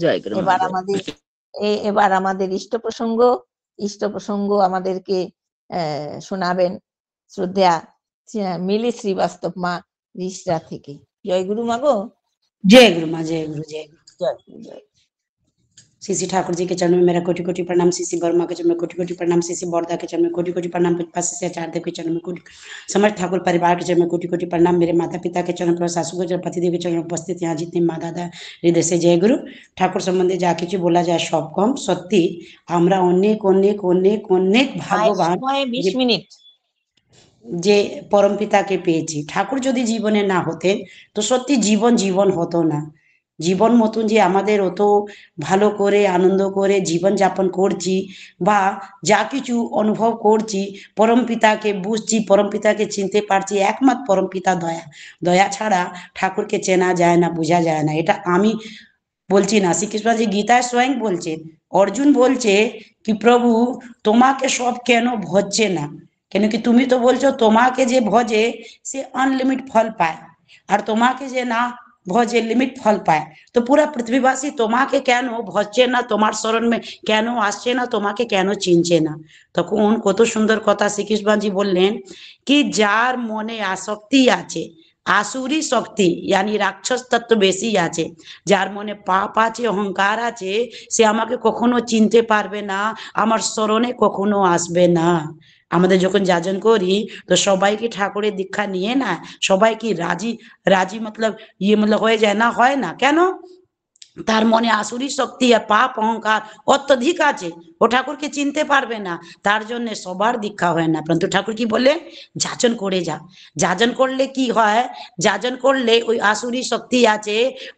জয় গুরু এবার মহাজয়। আমাদের ইষ্ট প্রসঙ্গ আমাদেরকে শোনাবেন শ্রদ্ধা মিলি শ্রীবাস্তব মা রিসরা থেকে। জয় গুরু মা গো। जय गुरु माँ, जय गुरु, जय गुरु। জয় গুরু, জয়। सीसी ठाकुर जी के चरणों में मेरा कोटि कोटि प्रणाम। सीसी वर्मा के चरणों में कोटि कोटि प्रणाम। सीसी बौरदा के चरणों में कोटि कोटि प्रणाम। पूज्यपाद सीसी आचार्य के चरणों में कोटि, समस्त ठाकुर परिवार के चरणों में कोटि कोटि प्रणाम। मेरे माता पिता के चरण पर, सासू के चरण, पतिदेव के चरण उपस्थित यहाँ जितने माँ दादा हृदय से जय गुरु। ठाकुर সম্বন্ধে যা কিছু বলা যায় সব কম। সত্যি আমরা অনেক অনেক অনেক অনেক ভাগ্যবান সময় 20 মিনিট যে পরম পিতাকে পেয়েছি। ঠাকুর যদি জীবনে না হতেন তো সত্যি জীবন জীবন হতো না। জীবন মতন যে আমাদের অত ভালো করে আনন্দ করে জীবন যাপন করছি বা যা কিছু অনুভব করছি, পরম পিতাকে বুঝছি, পরম পিতাকে চিনতে পারছি, একমাত্র পরম পিতা দয়া। দয়া ছাড়া ঠাকুরকে চেনা যায় না, বোঝা যায় না। এটা আমি বলছি না, শ্রীকৃষ্ণজি গীতায় স্বয়ং বলছেন। অর্জুন বলছে কি প্রভু তোমাকে সব কেন ভজছে না, কেন কি তুমি তো বলছো তোমাকে যে ভজে সে अनलिमिट ফল পায়, আর তোমাকে যে না ভজে লিমিট ফল পায়। তো পুরা পৃথিবীবাসী তোমাকে কেন ভজছে না, তোমার শরণ মে কেন আসছে না, তোমাকে কেন চিনছে না। তখন কত সুন্দর কথা শ্রীকৃষ্ণজি বললেন কি যার মনে আসক্তি আছে, আসুরি শক্তি यानी রাক্ষস তত্ত্ব বেশি আছে, যার মনে পাপ আছে, অহংকার আছে, সে আমাকে কখনো চিনতে পারবে না, আমার শরণে কখনো আসবে না। আমাদের যখন যাজন করি তো সবাই কি ঠাকুরের দীক্ষা নিয়ে না, সবাই কি রাজি রাজি মতলব ইয়ে মতলব হয়ে যায় না, হয় না কেন? তার মনে আসুরি শক্তি আর পাপ অহংকার অত্যধিক আছে, ও ঠাকুরকে চিনতে পারবে না, তার জন্য সবার দীক্ষা হয় না। কিন্তু ঠাকুর কি বলে যাজন করে যা। যাজন করলে কি হয়, যাজন করলে ওই আসুরি শক্তি আছে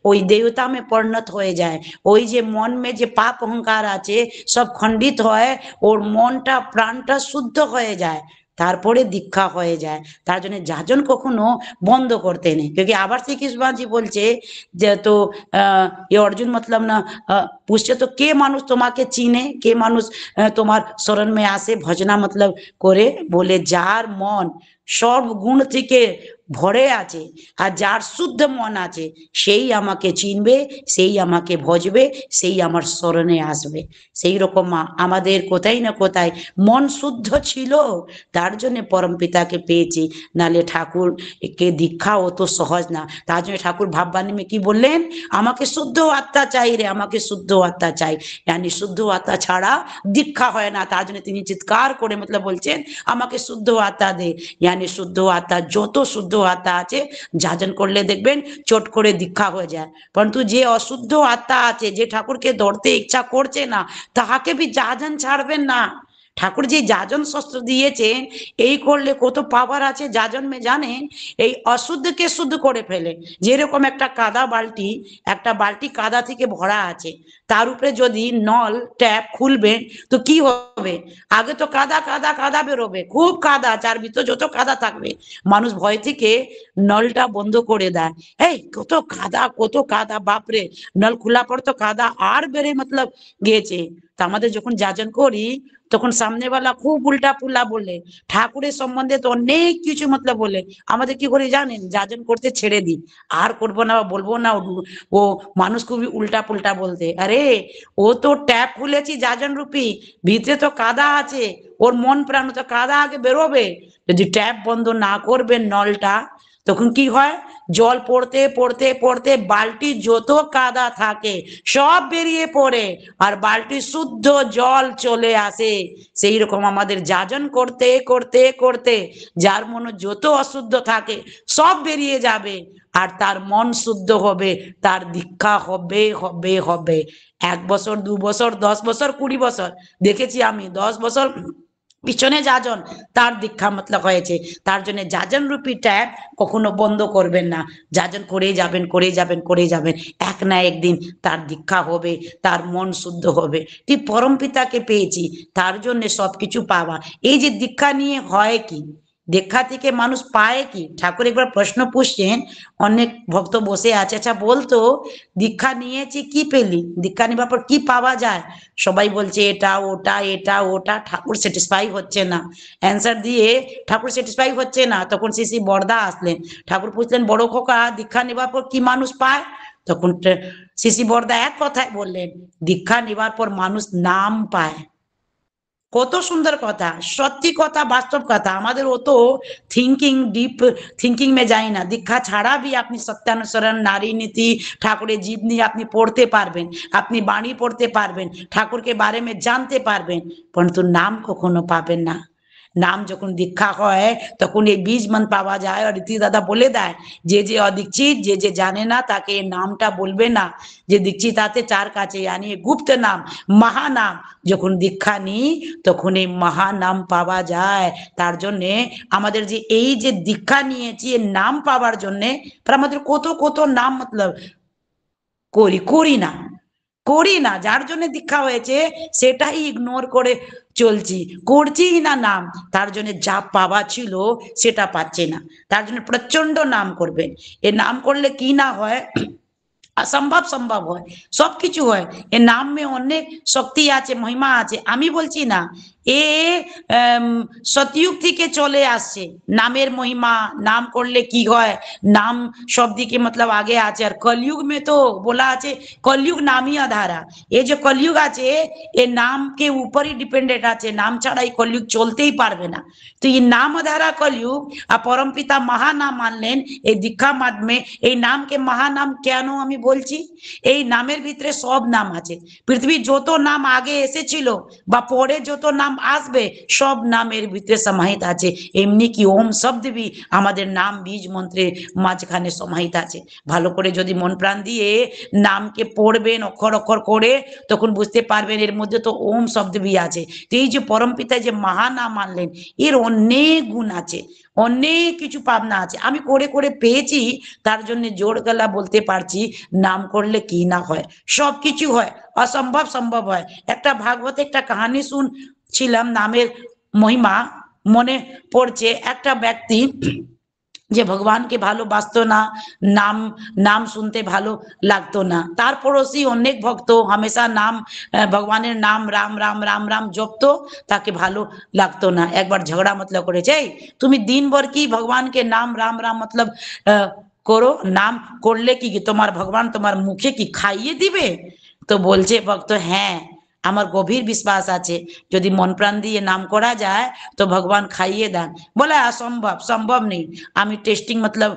ওই দেবতা में পরিণত হয়ে যায়। ওই যে মন में যে পাপ অহংকার আছে সব খণ্ডিত হয়, ওর মনটা প্রাণটা শুদ্ধ হয়ে যায়, তারপরে দীক্ষা হয়ে যায়। তার জন্য যাজন কখনো বন্ধ করতে নেই। क्योंकि আবার শ্রীকৃষ্ণজি বলছে যে তো ये अर्जुन मतलब ना पूछছে তো কে মানুষ তোমাকে চিনে, কে মানুষ তোমার শরণ में আসে ভজনা मतलब করে, বলে যার মন সব গুণ থেকে ভরে আছে আর যার শুদ্ধ মন আছে সেই আমাকে চিনবে, সেই আমাকে ভজবে, সেই আমার শরণে আসবে। সেই রকম আমাদের কোথায় না কোথায় মন শুদ্ধ ছিল, তার জন্য পরম পিতাকে পেয়েছি, নালে ঠাকুর কে দীক্ষা অত সহজ না। তার জন্য ঠাকুর ভাববাণী में কি বললেন, আমাকে শুদ্ধ আত্মা চাই রে, আমাকে শুদ্ধ আত্মা চাই, यानी শুদ্ধ আত্মা ছাড়া দীক্ষা হয় না। তার জন্য তিনি চিৎকার করে মতলব বলছেন আমাকে শুদ্ধ আত্মা দে, यानी শুদ্ধ আত্মা যত শুদ্ধ আত্মা আছে যাজন করলে দেখবেন চট করে দীক্ষা হয়ে যায়। পরন্তু যে অশুদ্ধ আত্মা আছে, যে ঠাকুরকে ধরতে ইচ্ছা করছে না, তাহাকে भी যাজন ছাড়বেন না। ঠাকুর যে যাজন শস্ত্র দিয়েছেন এই করলে কত পাওয়ার আছে যাজন মে জানেন, এই অশুদ্ধকে শুদ্ধ করে ফেলে। যেরকম একটা কাদা বালতি, একটা বালতি কাদা থেকে ভরা আছে, তার উপরে যদি নল ট্যাপ খুলবেন তো কি হবে, আগে তো কাদা কাদা কাদা বেরোবে, খুব কাদা, যার ভিতর যত কাদা থাকবে মানুষ ভয় থেকে নলটা বন্ধ করে দেয়। এই কত কাদা বাপরে, নল খোলা পর তো কাদা আর বেড়ে মতলব গিয়েছে। তা আমাদের যখন যাজন করি তখন সামনেওয়ালা খুব উল্টা পুল্টা বলে, ঠাকুরের সম্বন্ধে তো অনেক কিছু মতলব বলে, আমাদের কি করে জানেন, যাজন করতে ছেড়ে দিই, আর করবো না, বলবো না। ও মানুষ খুবই উল্টা পুল্টা বলতে, আরে ও তো ট্যাপ খুলেছি যাজন রূপী, ভিতরে তো কাদা আছে, ওর মন প্রাণ তো কাদা আগে বেরোবে। যদি ট্যাপ বন্ধ না করবেন নলটা, তখন কি হয়, জল পড়তে পড়তে পড়তে বালতি যত কাদা থাকে সব বেরিয়ে পড়ে আর বালতি শুদ্ধ জল চলে আসে। সেই রকম আমাদের যাজন করতে করতে করতে যার মনে যত অশুদ্ধ থাকে সব বেরিয়ে যাবে আর তার মন শুদ্ধ হবে, তার দীক্ষা হবে হবে হবে। 1 বছর 2 বছর 10 বছর 20 বছর দেখেছি আমি, 10 বছর পিছনে যাজন তার দীক্ষা মতলব হয়েছে। তার জন্য যাজন রূপী ট্যাপ কখনো বন্ধ করবেন না, যাজন করে যাবেন করে যাবেন করে যাবেন, এক না একদিন তার দীক্ষা হবে, তার মন শুদ্ধ হবে। তুই পরম পিতাকে পেয়েছি, তার জন্য সবকিছু পাওয়া। এই যে দীক্ষা নিয়ে হয় কি, দীক্ষা থেকে মানুষ পায় কি, ঠাকুর একবার প্রশ্ন পুষছেন, অনেক ভক্ত বসে আছে, আচ্ছা বলতো দীক্ষা নিয়েছি কি পেলি, দীক্ষা নেবার পর কি পাওয়া যায়? সবাই বলছে এটা ওটা এটা ওটা, ঠাকুর স্যাটিসফাই হচ্ছে না। অ্যান্সার দিয়ে ঠাকুর স্যাটিসফাই হচ্ছে না, তখন শ্রী শ্রী বরদা আসলেন, ঠাকুর পুছলেন বড় খোকা দীক্ষা নেবার পর কি মানুষ পায়? তখন শিশি বরদা এক কথায় বললেন, দীক্ষা নেবার পর মানুষ নাম পায়। কত সুন্দর কথা, সত্যি কথা, বাস্তব কথা। আমাদের অত থিঙ্কিং, ডিপ থিঙ্কিং में যাই না। দীক্ষা ছাড়া भी আপনি সত্যানুসরণ, নারী নীতি, ঠাকুরের জীবনী আপনি পড়তে পারবেন, আপনি বাণী পড়তে পারবেন, ঠাকুরকে বারে में জানতে পারবেন, কিন্তু নাম কখনো পাবেন না। নাম যখন দীক্ষা হয় তখন এই বীজ মন পাওয়া যায়। আর রীতি দাদা বলে দেয়, যে অদীক্ষিত, যে জানে না তাকে এই নামটা বলবে না। যে দীক্ষিত আছে চার কাছে, यानी গুপ্ত নাম, মহানাম। যখন দীক্ষা নিই তখন এই মহানাম পাওয়া যায়। তার জন্যে আমাদের যে এই যে দীক্ষা নিয়েছি এর নাম পাওয়ার জন্যে আমাদের কত কত নাম মতলব করি না। যার জন্য দীক্ষা হয়েছে সেটাই ইগনোর করে চলছি, করছি না নাম। তার জন্য যা পাওয়া ছিল সেটা পাচ্ছে না। তার জন্য প্রচন্ড নাম করবেন। এ নাম করলে কি না হয়, असंभव संभव হয়, সবকিছু হয়। এ নাম মে অনেক শক্তি আছে, মহিমা আছে। আমি বলছি না, এ সতযুগ থেকে চলে আসছে নামের মহিমা। নাম করলে কি হয়, নাম সব দিকে মতলব আগে আছে। আর কলयुग में तो बोला আছে কলयुग নামই আধারা। এই যে কলयुग আছে এ নাম के ऊपर ही डिपेंडेंट আছে। নাম ছাড়া এই কলयुग চলতেই পারবে না। তো এই নাম আধারা কলयुग আর পরমপিতা মহানাম মানলেন এই দীক্ষা মাধ্যমে। এই নামকে মহানাম কেন আমি বলছি, এই নামের ভিতরে সব নাম আছে। পৃথিবীর যত নাম আগে এসেছিল বা পরে যত নাম আসবে সব নামের ভিতরে সমাহিত আছে। এমনি কি ওম শব্দ भी আমাদের নাম বীজ মন্ত্রের মাঝখানে সমাহিত আছে। ভালো করে যদি মন প্রাণ দিয়ে নামকে পড়বেন অক্ষর অক্ষর করে, তখন বুঝতে পারবেন এর মধ্যে তো ওম শব্দ भी আছে। তো এই যে পরমপিতা যে মহানাম মানলেন, এর অনেক গুণ আছে, অনেক কিছু পাবনা আছে। আমি করে করে পেয়েছি, তার জন্য জোর গলা বলতে পারছি নাম করলে কি না হয়, সবকিছু হয়, অসম্ভব সম্ভব হয়। একটা ভাগবতে একটা কাহিনী শুনছিলাম, নামের মহিমা মনে পড়ছে। একটা ব্যক্তি যে ভগবানকে ভালোবাসতো না, নাম নাম শুনতে ভালো লাগতো না, তার পড়োশি অনেক ভক্ত হামেশা নাম ভগবানের নাম রাম রাম রাম রাম জপতো, তাকে ভালো লাগতো না। একবার ঝগড়া মতলব করেছে, এই তুমি দিনভর কি ভগবানকে নাম রাম রাম মতলব করো, নাম করলে কি তোমার ভগবান তোমার মুখে কি খাইয়ে দিবে? তো বলছে ভক্ত, হ্যাঁ আমার গভীর বিশ্বাস আছে, যদি মন প্রাণ দিয়ে নাম করা যায় তো ভগবান খাইয়ে দেন। বলে অসম্ভব, সম্ভব নেই, আমি টেস্টিং মতলব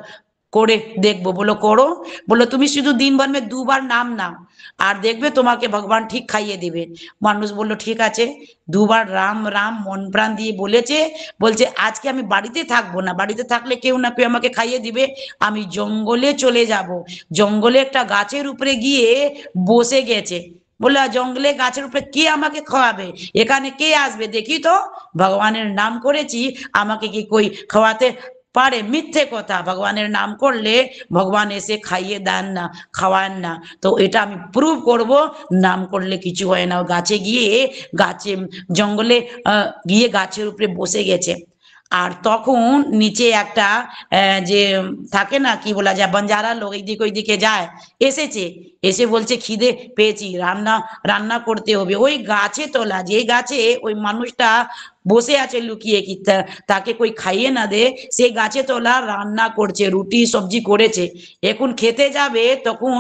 করে দেখবো। বলো করো। বলো তুমি শুধু দিনভর में 2 বার নাম নাও আর দেখবে তোমাকে ভগবান ঠিক খাইয়ে দিবেন। মানুষ বললো ঠিক আছে, 2 বার রাম রাম মন প্রাণ দিয়ে বলেছে, বলছে আজকে আমি বাড়িতে থাকবো না, বাড়িতে থাকলে কেউ না কেউ আমাকে খাইয়ে দিবে, আমি জঙ্গলে চলে যাব। জঙ্গলে একটা গাছের উপরে গিয়ে বসে গেছে। বললো জঙ্গলে গাছের উপরে কে আমাকে খাওয়াবে, এখানে কে আসবে দেখি তো, ভগবানের নাম করেছি, আমাকে কি কই খাওয়াতে পারে? মিথ্যে কথা, ভগবানের নাম করলে ভগবান এসে খাইয়ে দেন না, খাওয়ান না। তো এটা আমি প্রুভ করব, নাম করলে কিছু হয় না। গাছে গিয়ে গাছে জঙ্গলে গিয়ে গাছের উপরে বসে গেছে। আর তখন নিচে একটা যে থাকে না কি বলা যায়, বঞ্জারা লোক এইদিক ওইদিকে যায়, এসেছে। এসে বলছে খিদে পেয়েছি, রান্না রান্না করতে হবে। ওই গাছে তোলা, যে গাছে ওই মানুষটা বসে আছে লুকিয়ে, কি তাকে কই খাইয়ে না দে, সে গাছে তোলা রান্না করছে, রুটি সবজি করেছে। এখন খেতে যাবে, তখন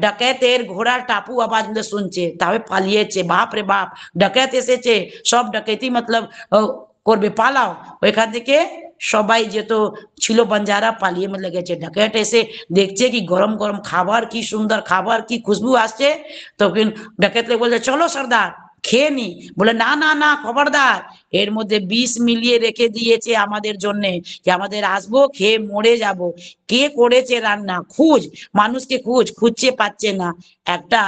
ডাকাতের ঘোড়ার টাপু আওয়াজ শুনছে, তবে পালিয়েছে। বাপ রে বাপ, ডাকাত এসেছে, সব ডাকাতি মতলব করবে, পালাও। ওইখান থেকে সবাই যেত ছিল বঞ্জারা পালিয়ে লেগেছে। ডাকাত এসে দেখছে কি গরম গরম খাবার, কি সুন্দর খাবার, কি খুশবু আসছে। তখন ডাকাত বলছে চলো সর্দার খেয়ে নি। বলে না না না, খবরদার, এর মধ্যে বিষ মিলিয়ে রেখে দিয়েছে আমাদের জন্য, যে আমাদের আসবো খেয়ে মরে যাব। কে করেছে রান্না, খুঁজ, মানুষকে খুঁজ, খুঁজছে পাচ্ছে না। একটা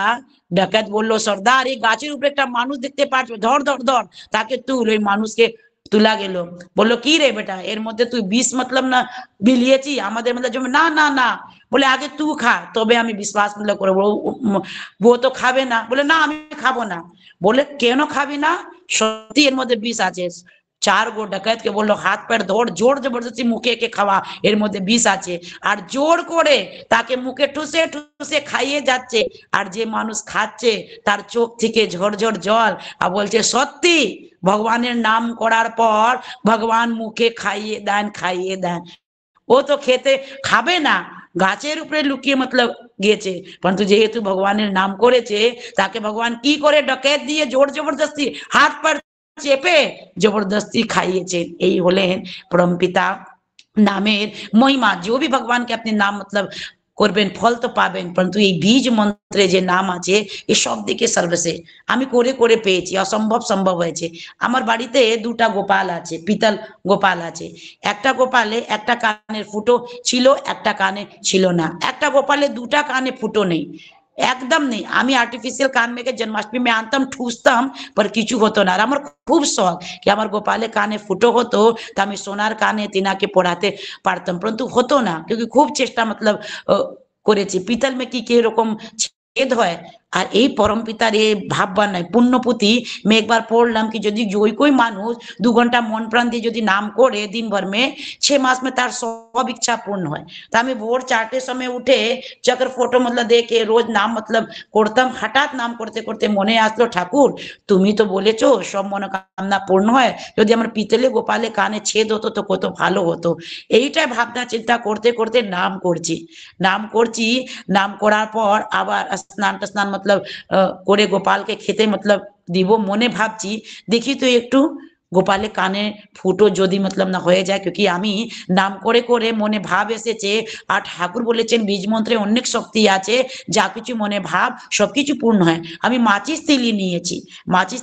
ডাকাত বললো সর্দার এই গাছের উপরে একটা মানুষ দেখতে পাচ্ছ, ধর ধর ধর, তাকে তুল। ওই মানুষকে তুলা গেল। বললো কি রে বেটা, এর মধ্যে তুই বিষ মতলব না বিলিয়েছি আমাদের মধ্যে জমে? না না না। বলে আগে তুই খা, তবে আমি বিশ্বাস মতলব করবো। ও তো খাবে না। বলে না আমি খাবো না। বলে কেন খাবি না? সত্যি এর মধ্যে বিষ আছে। 4 গো ডাকাতকে বললো হাত পায়ের ধর, জোর জবরদস্তি মুখে কে খাওয়া, এর মধ্যে বিষ আছে। আর জোর করে তাকে মুখে ঠুসে ঠুসে খাইয়ে যাচ্ছে। আর যে মানুষ খাচ্ছে তার চোখ থেকে ঝরঝর জল, আর বলছে সত্যি ভগবানের নাম করার পর ভগবান মুখে খাইয়ে দেন, খাইয়ে দেন। ও তো খেতে খাবে না, গাছের উপরে লুকিয়ে গিয়েছে, কিন্তু যেহেতু ভগবানের নাম করেছে তাকে ভগবান কি করে ডকায়েত দিয়ে জোর জবরদস্তি হাত পা চেপে জবরদস্তি খাইয়েছেন। এই হলেন परमपिता नामेर महिमा। जो भी भगवान के अपने नाम করবেন ফল তো পাবেন, কিন্তু এই বীজ মন্ত্রে যে নাম আছে এই সব দিকে সর্বসে। আমি করে করে পেয়েছি, অসম্ভব সম্ভব হয়েছে। আমার বাড়িতে দুটা গোপাল আছে, পিতল গোপাল আছে। একটা গোপালে একটা কানের ফুটো ছিল, একটা কানে ছিল না। একটা গোপালে দুটা কানে ফুটো নেই, একদম নেই। আমি আর্টিফিशियल कान में के जन्माष्टमी में आनताम, ठूसताम, पर किचु होतो ना। আর আমার খুব শখ कि আমার গোপালে কানে ফুটো হতো তো আমি সোনার কানে তিনাকে পড়াতে পারতাম, परंतु হতো না। क्योंकि খুব চেষ্টা করেছি। পিতল में কি কি রকম छेद হয়। আর এই পরমপিতার এই ভাববান নয় পুণ্যপুতি। मैं एक बार পড়লাম कि যদি कोई মানুষ 2 ঘন্টা মন প্রাণ দিয়ে যদি নাম করে दिन भर में 6 मास में তার সব ইচ্ছা পূর্ণ হয়। তো আমি ভোর 4টের সময় উঠে চক্র ফটো দেখে রোজ নাম করতাম। হঠাৎ নাম করতে করতে মনে আসলো, ঠাকুর তুমি তো বলেছো সব মনোকামনা পূর্ণ হয়, যদি আমার পিতলে গোপালে কানে ছেদ হতো তো কত ভালো হতো। এইটাই ভাবনা চিন্তা করতে করতে নাম করছি। নাম করার পর আবার স্নান টাস্নান করে গোপালকে খেতে দিব। মনে ভাবছি দেখি তো একটু গোপালে কানে ফুটো যদি না হয়ে যায়, क्योंकि আমি নাম করে করে মনে ভাব এসেছে। আর ঠাকুর বলেছেন বীজ মন্ত্রে অনেক শক্তি আছে, যা কিছু মনে ভাব সবকিছু পূর্ণ হয়। আমি মাচিস তিলি নিয়েছি, মাচিস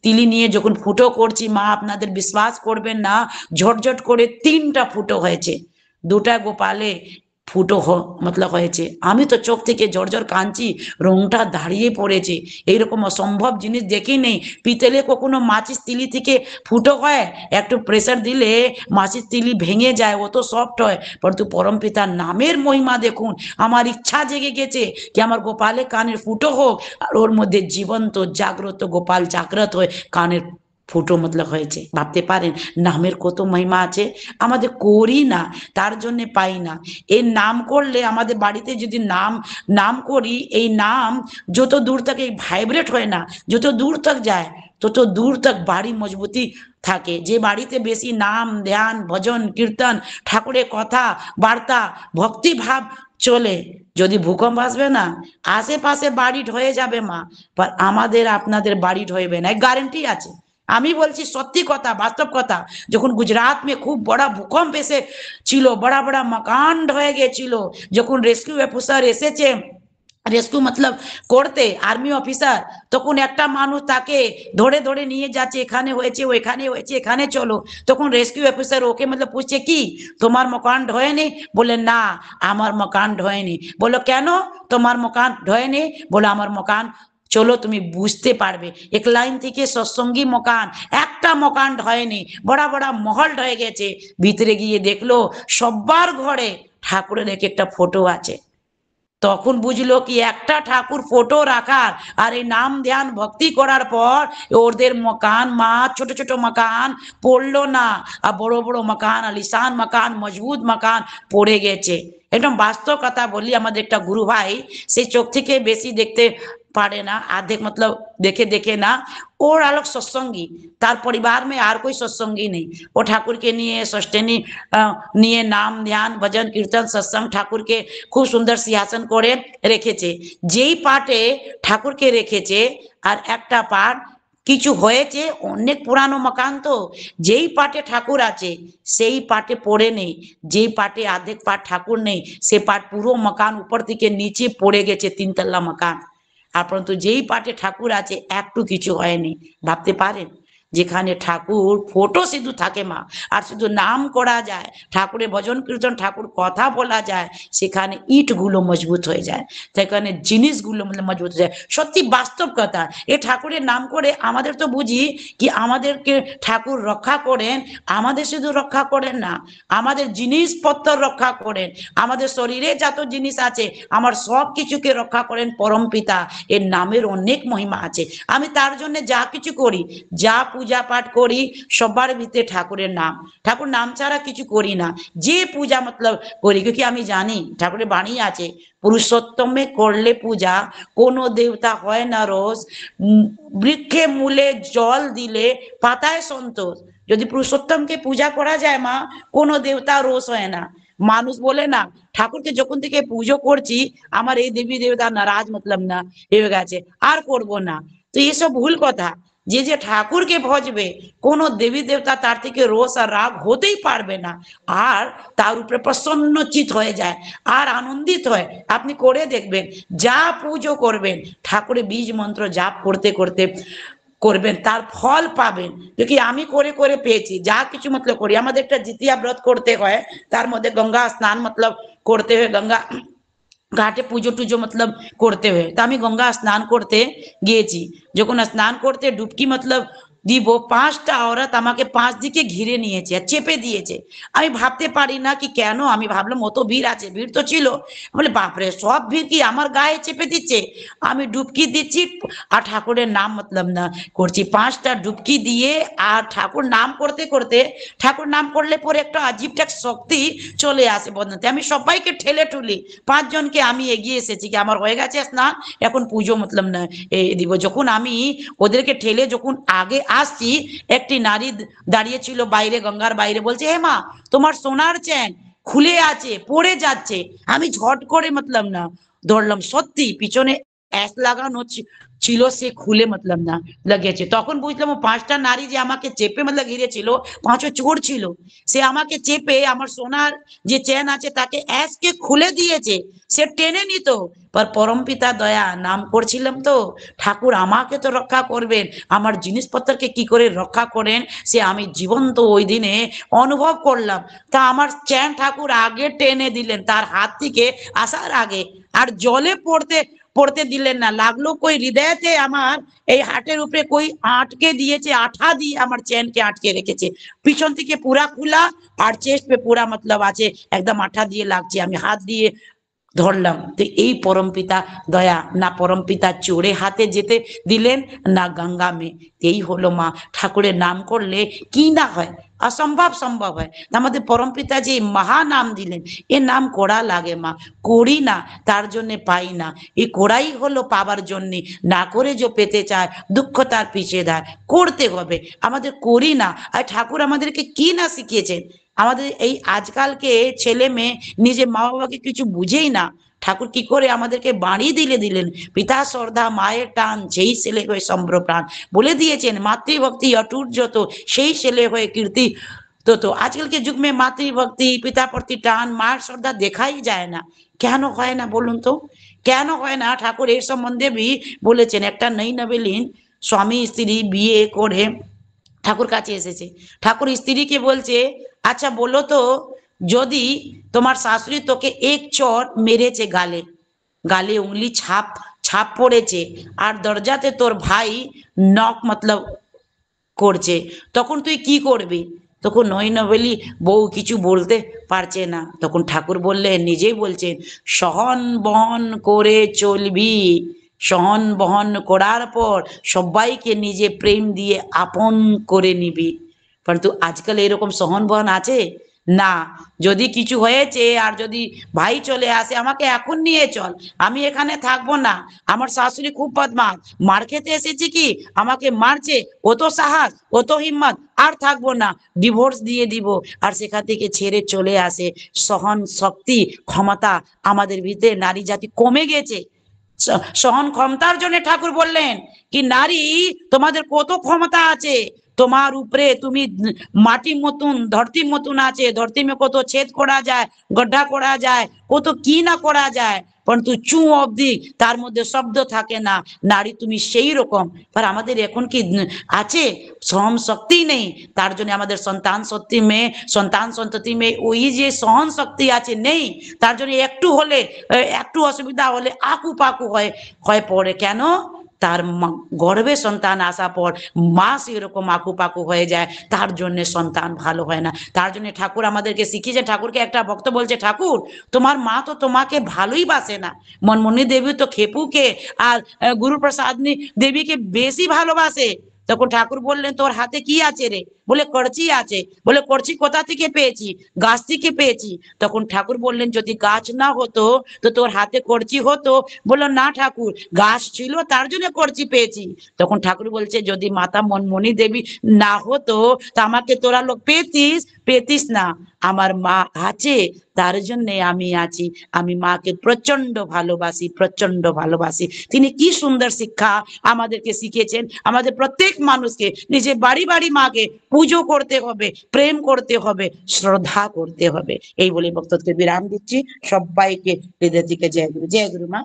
তিলি নিয়ে যখন ফুটো করছি, মা আপনাদের বিশ্বাস করবেন না, ঝটঝট করে 3টা ফুটো হয়েছে। 2টা গোপালে ফুটো হয়েছে। আমি তো চোখ থেকে জর্জর কাঁদছি, রংটা দাঁড়িয়ে পড়েছে। এইরকম অসম্ভব জিনিস দেখি নেই। পিতলে কখনো মাচিস তিলি থেকে ফুটো হয়, একটু প্রেসার দিলে মাচিস তিলি ভেঙে যায়, অত সফট হয়। কিন্তু পরম পিতার নামের মহিমা দেখুন। আমার ইচ্ছা জেগে গেছে কি আমার গোপালে কানের ফুটো হোক, আর ওর মধ্যে জীবন্ত জাগ্রত গোপাল জাগ্রত হয়ে কানের ফুটো হয়েছে। ভাবতে পারেন নামের কত মহিমা আছে। আমাদের করি না, তার জন্য পাই না। এই নাম করলে আমাদের বাড়িতে যদি নাম করি, এই নাম যত দূর তক ভাইব্রেট হয় না, যত দূর তক যায় তত দূর তক বাড়ি মজবুতি থাকে। যে বাড়িতে বেশি নাম ধ্যান ভজন কীর্তন ঠাকুরের কথা বার্তা ভক্তি ভাব চলে, যদি ভূকম্প আসবে না আশেপাশে বাড়ি হয়ে যাবে মা, पर আমাদের আপনাদের বাড়ি হইবে না, গ্যারান্টি আছে। আমি বলছি সত্যি কথা, বাস্তব কথা। যখন গুজরাট में খুব বড় ভূকম্প এসে ছিল, বড় বড় মকান হয়ে গেছিল, যখন রেস্কিউ অফিসার এসেছে রেস্কিউ করতে আর্মি অফিসার, তখন একটা মানুষ তাকে ধরে ধরে নিয়ে যাচ্ছে, এখানে হয়েছে ওইখানে হয়েছে, এখানে চলো। তখন রেস্কিউ অফিসার ওকে पूछছে কি তোমার মকান ঢোয়নি? বলে না আমার মকান ঢোয়নি। বলো কেন তোমার মকান ঢোয়নি? বলে আমার মকান চলো তুমি বুঝতে পারবে। এক লাইন থেকে সৎসঙ্গী মকান, একটা মকান ঢয়নি, বড় বড় মহল হয়ে গেছে। ভিতরে গিয়ে দেখলো সবার ঘরে ঠাকুরের এক একটা ফটো আছে। তখন বুঝলো কি একটা ঠাকুর ফটো রাখার আর এই নাম ধ্যান ভক্তি করার পর ওদের মকান মা ছোট ছোট মকান পড়লো না, আর বড় বড় মকান আলিशान মকান মজবুত মকান পড়ে গেছে। একদম বাস্তব কথা বলি, আমাদের একটা গুরু ভাই সেই চোখ থেকে বেশি দেখতে পারে না, आधे देखे देखे ना, ওর আলোক সৎসঙ্গী, তার পরিবার में আর कोई सत्संगी नहीं। ও ঠাকুরকে নিয়ে ষষ্ঠী নিয়ে নাম ধ্যান ভজন কীর্তন সৎসঙ্গ ঠাকুরকে খুব সুন্দর সিংহাসন করে রেখেছে। যেই পাটে ঠাকুরকে রেখেছে আর একটা পাট কিছু হয়েছে, অনেক পুরানো মকান তো, যেই পাটে ঠাকুর আছে সেই পাটে পড়ে নেই, যেই পাটে আধেক পাট ঠাকুর নেই সে পাট পুরো মকান উপর থেকে নিচে পড়ে গেছে, 3 তলা মকান। আর পরন্তু যেই পাটে ঠাকুর আছে একটু কিছু হয়নি। ভাবতে পারেন যেখানে ঠাকুর ফটো শুধু থাকে মা, আর শুধু নাম করা যায়, ঠাকুরের ভজন কীর্তন ঠাকুর কথা বলা যায়, সেখানে ইটগুলো মজবুত হয়ে যায়, সেখানে জিনিসগুলো মজবুত হয়ে যায়। সত্যি বাস্তব কথা। এ ঠাকুরের নাম করে আমাদের তো বুঝি কি আমাদেরকে ঠাকুর রক্ষা করেন, আমাদের শুধু রক্ষা করেন না, আমাদের জিনিসপত্র রক্ষা করেন, আমাদের শরীরে যত জিনিস আছে আমার সব কিছুকে রক্ষা করেন পরম পিতা। এর নামের অনেক মহিমা আছে। আমি তার জন্য যা কিছু করি, যা পূজা পাঠ করি, সবার ভিতরে ঠাকুরের নাম, ঠাকুর নাম ছাড়া কিছু করি না। যে পূজা করি, क्योंकि আমি জানি ঠাকুরের বাণী আছে পুরুষোত্তমে করলে পূজা কোনো দেবতা হয় না রোজ, বৃক্ষে মূলে জল দিলে পাতায় সন্তোষ। যদি পুরুষোত্তমকে পূজা করা যায় মা, কোনো দেবতা রোষ হয় না। মানুষ বলে না ঠাকুরকে যখন থেকে পুজো করছি আমার এই দেবী দেবতা নারাজ মতলব না হয়ে গেছে, আর করব না। তো এসব ভুল কথা। যে যে ঠাকুরকে ভজবে কোন দেবী দেবতা তার থেকে রোষ আর রাগ হতেই পারবে না, আর তার উপরে প্রসন্নচিত হয়ে যায় আর আনন্দিত হয়। আপনি করে দেখবেন, যা পুজো করবেন ঠাকুরের বীজ মন্ত্র জাপ করতে করতে করবেন, তার ফল পাবেন। দেখি আমি করে করে পেয়েছি, যা কিছু মতলব করি। আমাদের একটা জিতিয়া ব্রত করতে হয়, তার মধ্যে গঙ্গা স্নান মতলব করতে হয়, গঙ্গা ঘাটে পুজো টুজো মতলব করতে হয়। তো আমি গঙ্গা স্নান করতে গিয়েছি, যখন স্নান করতে ডুবকি মতলব দিব, 5টা औरत আমাকে 5 দিকে ঘিরে নিয়েছে আর চেপে দিয়েছে। আমি ভাবতে পারি না কি কেন, আমি ভাবলাম অত ভিড় আছে, ভিড় তো ছিল, বলে বাপরে সব ভিড় কি আমার গায়ে চেপে দিচ্ছে। আমি ডুবকি দিচ্ছি আর ঠাকুরের নাম মতলব না করছি, 5টা ডুবকি দিয়ে আর ঠাকুর নাম করতে করতে, ঠাকুর নাম করলে পরে একটা আজীবটা শক্তি চলে আসে বদনাতে। আমি সবাইকে ঠেলে ঠুলি 5 জনকে আমি এগিয়ে এসেছি কি আমার হয়ে গেছে স্নান, এখন পুজো মতলব না দিব। যখন আমি ওদেরকে ঠেলে যখন আগে আসছি, একটি নারী দাঁড়িয়ে ছিল বাইরে, গঙ্গার বাইরে, বলছে হে মা তোমার সোনার চেন খুলে আছে, পড়ে যাচ্ছে। আমি ঝট করে মতলব না ধরলাম, সত্যি পিছনে অ্যাস লাগানো ছিল, সে খুলে মতলব না লাগিয়েছে। তখন বুঝলাম ও 5টা নারী যে আমাকে চেপে মতলব ঘিরেছিল, 5ও চোর ছিল। সে আমাকে চেপে আমার সোনার যে চেন আছে তাকে অ্যাসকে খুলে দিয়েছে, সে টেনে নিত। पर परमपिता दया नाम করছিলাম তো, ঠাকুর আমাকে তো রক্ষা করবেন, আমার জিনিসপত্রকে কি করে রক্ষা করেন সে আমি জীবন্ত ওই দিনে অনুভব করলাম। তা আমার চেন ঠাকুর আগে টেনে দিলেন তার হাত থেকে আসার আগে, আর জলে পড়তে পড়তে দিলেন না। লাগলো কই হৃদয়তে আমার এই হাটের উপরে কই আটকে দিয়েছে, আঠা দিয়ে আমার চেনকে আটকে রেখেছে। পিছন থেকে পুরা খোলা আর চেস্ট पे পুরা মতলব আছে একদম আঠা দিয়ে লাগছে। আমি হাত দিয়ে ধরলাম। তো এই পরমপিতা দয়া, না পরমপিতা চোরে হাতে যেতে দিলেন না গঙ্গা মে। এই হলো মা, ঠাকুরের নাম করলে কি না হয়, অসম্ভব সম্ভব হয়। আমাদের পরমপিতা যে মহা নাম দিলেন, এ নাম করা লাগে মা, করি না তার জন্য পাই না। এই করাই হলো পাবার জন্য, না করে যে পেতে চায় দুঃখ তার পিছিয়ে দেয়, করতে হবে। আমাদের করি না, আর ঠাকুর আমাদেরকে কি না শিখিয়েছেন। আমাদের এই আজকালকে ছেলে মেয়ে নিজে মা বাবাকে কিছু বুঝেই না। ঠাকুর কি করে আমাদেরকে বাড়িয়ে দিলেন, পিতা শ্রদ্ধা মায়ের টান যেই ছেলে হয়ে সম্ভ্রপ্রাণ, বলে দিয়েছেন মাতৃভক্তি অটুট যত সেই ছেলে হয়ে কীর্তি। তো आजकल के युग में मातृभक्ति पिता प्रति टान मार श्रद्धा देखा ही जाए ना। কেন হয় না বলুন তো, কেন হয় না? ঠাকুর এর সম্বন্ধে বি বলেছেন। একটা নই নবেলিন স্বামী স্ত্রী বিয়ে করে ঠাকুর কাছে এসেছে। ঠাকুর স্ত্রীকে বলছে আচ্ছা বলো তো, যদি তোমার শাশুড়ি তোকে এক চর মেরেছে গালে, গালে উंगली ছাপ ছাপ পড়েছে, আর দরজাতে তোর ভাই নক মতলব করছে, তখন তুই কি করবি? তখন নইনবেলি বউ কিছু বলতে পারছে না। তখন ঠাকুর বললেন, নিজেই বলছেন, সহন বহন করে চলবি, সহন বহন করার পর সবাইকে নিজে প্রেম দিয়ে আপন করে নিবি। কিন্তু আজকাল এরকম সহন বহন আছে না। যদি কিছু হয়েছে আর যদি ভাই চলে আসে, আমাকে এখন নিয়ে চল, আমি এখানে থাকবো না, আমার শাশুড়ি খুব বদমাশ, মার খেতে এসেছি কি আমাকে মারছে, অত সাহস অত হিম্মত, আর থাকবো না, ডিভোর্স দিয়ে দিব, আর সেখান থেকে ছেড়ে চলে আসে। সহন শক্তি ক্ষমতা আমাদের ভিতরে নারী জাতি কমে গেছে। সহন ক্ষমতার জন্য ঠাকুর বললেন কি নারী তোমাদের কত ক্ষমতা আছে, তোমার উপরে তুমি মাটি মতন ধরতির মতন আছে, ধরতি মে কত ছেদ করা যায়, গड्ढा করা যায়, কত কি না করা যায়, কিন্তু চু অবধি তার মধ্যে শব্দ থাকে না। নারী তুমি সেই রকম। पर আমাদের এখন কি আছে? সহন শক্তি নেই। তার জন্য আমাদের সন্তান শক্তি মেয়ে সন্তান সন্ততি মেয়ে ওই যে সহন শক্তি আছে নেই। তার জন্য একটু হলে একটু অসুবিধা হলে আকু পাকু হয় পড়ে। কেন? তার গর্ভে সন্তান আসা পর মা সেরকম আকু পাকু হয়ে যায়, তার জন্য সন্তান ভালো হয় না। তার জন্য ঠাকুর আমাদেরকে শিখিয়েছে। ঠাকুরকে একটা ভক্ত বলছে, ঠাকুর তোমার মা তো তোমাকে ভালোই বাসে না, মনমোহনী দেবী তো খেপুকে আর গুরু প্রসাদ দেবীকে বেশি ভালোবাসে। তখন ঠাকুর বললেন তোর হাতে কি আছে রে? বলে করচি আছে। বলে করচি কোথা থেকে পেয়েছি? গাছ থেকে পেয়েছি। তখন ঠাকুর বললেন যদি গাছ না হতো তো তোর হাতে করচি হতো? বললো না ঠাকুর, গাছ ছিল তার জন্য করচি পেয়েছি। তখন ঠাকুর বলছে যদি মাতা মনমণি দেবী না হতো তা আমাকে তোরা লোক পেতিস? পেতিস না। আমার মা আছে তার জন্য আমি আছি। আমি মাকে প্রচন্ড ভালোবাসি, প্রচন্ড ভালোবাসি। তিনি কি সুন্দর শিক্ষা আমাদেরকে শিখিয়েছেন। আমাদের প্রত্যেক মানুষকে নিজে বাড়ি বাড়ি মাকে পুজো করতে হবে, প্রেম করতে হবে, শ্রদ্ধা করতে হবে। এই বলে বক্তব্যকে বিরাম দিচ্ছি। সবাইকে হৃদয় থেকে জয় গুরু। জয় গুরু মা।